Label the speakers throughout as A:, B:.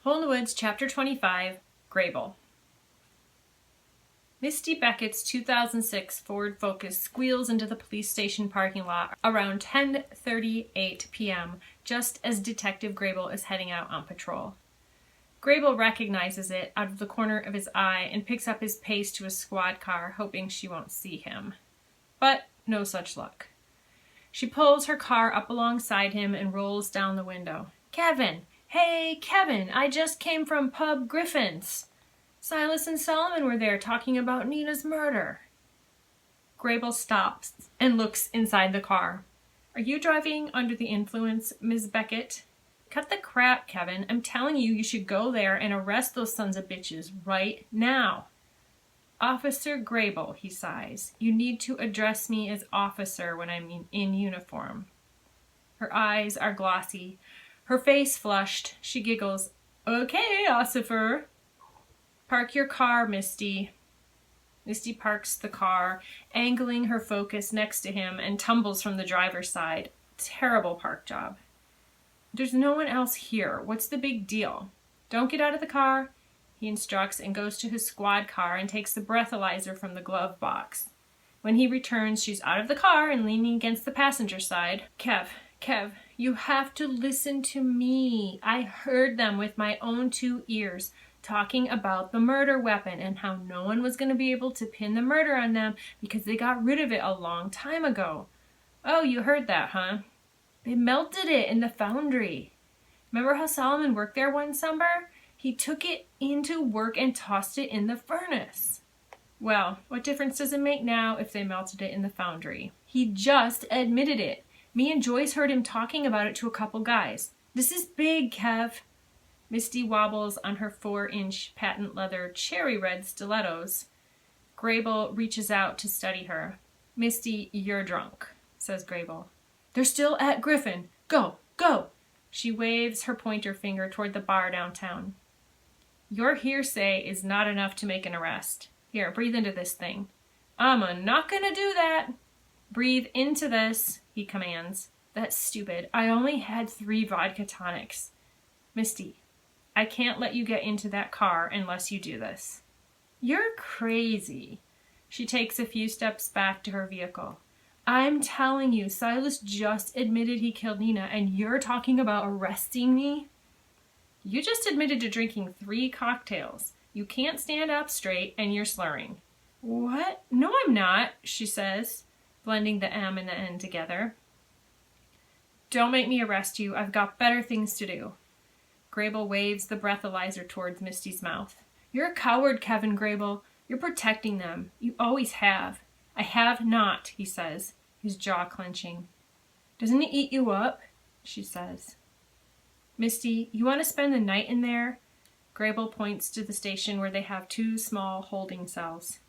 A: Hole in the Woods, Chapter 25, Grable. Misty Beckett's 2006 Ford Focus squeals into the police station parking lot around 10:38 p.m., just as Detective Grable is heading out on patrol. Grable recognizes it out of the corner of his eye and picks up his pace to a squad car, hoping she won't see him. But no such luck. She pulls her car up alongside him and rolls down the window. "Kevin! Hey, Kevin! I just came from Pub Griffin's. Silas and Solomon were there talking about Nina's murder." Grable stops and looks inside the car. "Are you driving under the influence, Ms. Beckett?" "Cut the crap, Kevin. I'm telling you, you should go there and arrest those sons of bitches right now." "Officer Grable," he sighs. "You need to address me as officer when I'm in uniform." Her eyes are glossy. Her face flushed. She giggles. "Okay, Ossifer." "Park your car, Misty." Misty parks the car, angling her Focus next to him, and tumbles from the driver's side. Terrible park job. "There's no one else here. What's the big deal?" "Don't get out of the car," he instructs, and goes to his squad car and takes the breathalyzer from the glove box. When he returns, she's out of the car and leaning against the passenger side. Kev, you have to listen to me. I heard them with my own 2 ears talking about the murder weapon and how no one was going to be able to pin the murder on them because they got rid of it a long time ago." "Oh, you heard that, huh?" "They melted it in the foundry. Remember how Solomon worked there one summer? He took it into work and tossed it in the furnace." "Well, what difference does it make now if they melted it in the foundry? He just admitted it. Me and Joyce heard him talking about it to a couple guys. This is big, Kev." Misty wobbles on her 4-inch patent leather cherry red stilettos. Grable reaches out to study her. "Misty, you're drunk," says Grable. "They're still at Griffin. Go, go." She waves her pointer finger toward the bar downtown. "Your hearsay is not enough to make an arrest. Here, breathe into this thing." "I'm not gonna do that." "Breathe into this," he commands. "That's stupid. I only had 3 vodka tonics." "Misty, I can't let you get into that car unless you do this." "You're crazy." She takes a few steps back to her vehicle. "I'm telling you, Silas just admitted he killed Nina, and you're talking about arresting me?" "You just admitted to drinking 3 cocktails. You can't stand up straight, and you're slurring." "What? No, I'm not," she says, blending the M and the N together. "Don't make me arrest you. I've got better things to do." Grable waves the breathalyzer towards Misty's mouth. "You're a coward, Kevin Grable. You're protecting them. You always have." "I have not," he says, his jaw clenching. "Doesn't it eat you up?" she says. "Misty, you want to spend the night in there?" Grable points to the station where they have 2 small holding cells.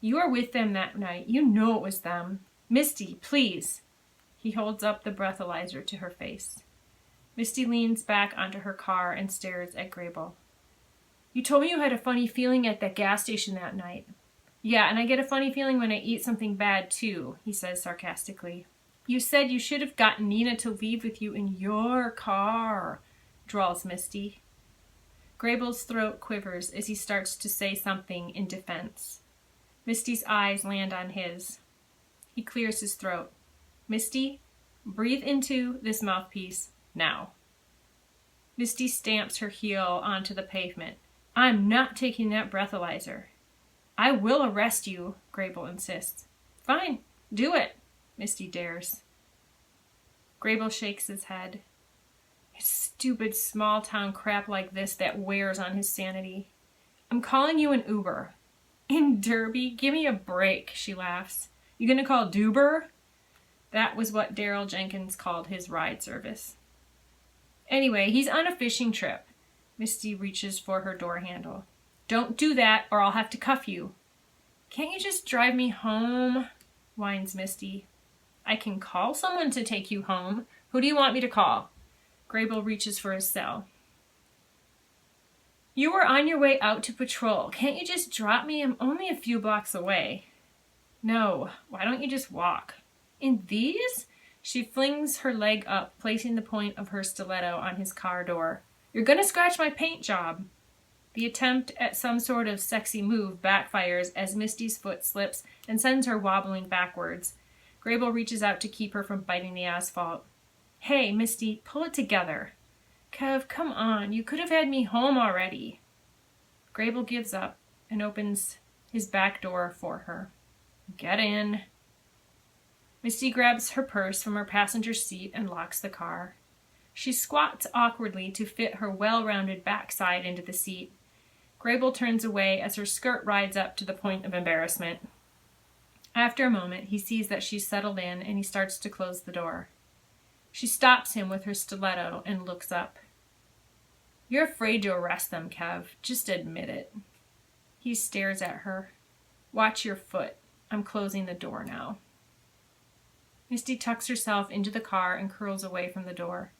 A: "You were with them that night. You know it was them. Misty, please." He holds up the breathalyzer to her face. Misty leans back onto her car and stares at Grable. "You told me you had a funny feeling at that gas station that night." "Yeah, and I get a funny feeling when I eat something bad too," he says sarcastically. "You said you should have gotten Nina to leave with you in your car," drawls Misty. Grable's throat quivers as he starts to say something in defense. Misty's eyes land on his. He clears his throat. "Misty, breathe into this mouthpiece now." Misty stamps her heel onto the pavement. "I'm not taking that breathalyzer." "I will arrest you," Grable insists. "Fine, do it," Misty dares. Grable shakes his head. It's stupid small-town crap like this that wears on his sanity. "I'm calling you an Uber." "In Derby? Give me a break," she laughs. "You gonna call Duber?" That was what Daryl Jenkins called his ride service. "Anyway, he's on a fishing trip." Misty reaches for her door handle. "Don't do that or I'll have to cuff you." "Can't you just drive me home?" whines Misty. "I can call someone to take you home. Who do you want me to call?" Grable reaches for his cell. "You were on your way out to patrol. Can't you just drop me? I'm only a few blocks away." "No, why don't you just walk?" "In these?" She flings her leg up, placing the point of her stiletto on his car door. You're gonna scratch my paint job. The attempt at some sort of sexy move backfires as Misty's foot slips and sends her wobbling backwards. Grable reaches out to keep her from biting the asphalt. Hey, Misty, pull it together. Kev, come on, you could have had me home already. Grable gives up and opens his back door for her. Get in. Misty grabs her purse from her passenger seat and locks the car. She squats awkwardly to fit her well-rounded backside into the seat. Grable turns away as her skirt rides up to the point of embarrassment. After a moment, he sees that she's settled in and he starts to close the door. She stops him with her stiletto and looks up. You're afraid to arrest them, Kev. Just admit it. He stares at her. Watch your foot. I'm closing the door now. Misty tucks herself into the car and curls away from the door.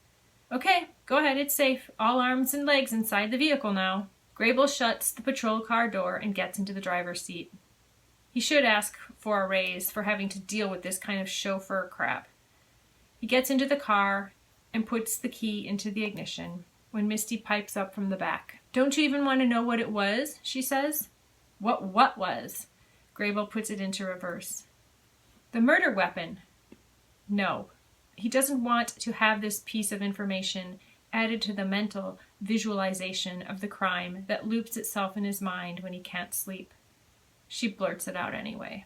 A: Okay, go ahead, it's safe. All arms and legs inside the vehicle now. Grable shuts the patrol car door and gets into the driver's seat. He should ask for a raise for having to deal with this kind of chauffeur crap. He gets into the car and puts the key into the ignition when Misty pipes up from the back. Don't you even want to know what it was? She says. What was? Grable puts it into reverse. The murder weapon. No. He doesn't want to have this piece of information added to the mental visualization of the crime that loops itself in his mind when he can't sleep. She blurts it out anyway.